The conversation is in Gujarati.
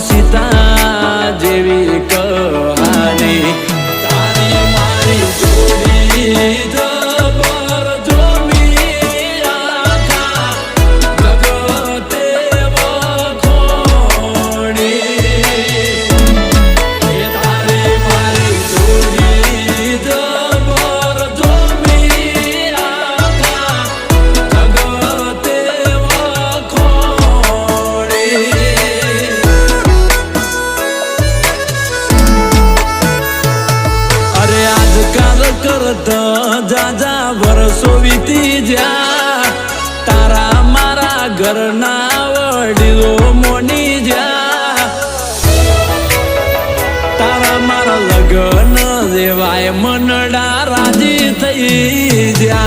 સીતા જેવી કહાની તારી મારી જોડી જબર જોમી આખા જગતે વખોણી તારી મારી જોડી જબર જોમી આખા જગતે વખોણી કરતા જાજા વર્ષો વીતી જ્યાં તારા મારા ઘરના વડીલો મોની જ્યાં તારા મારા લગ્ન જેવાય મનડા રાજી થઈ જ્યાં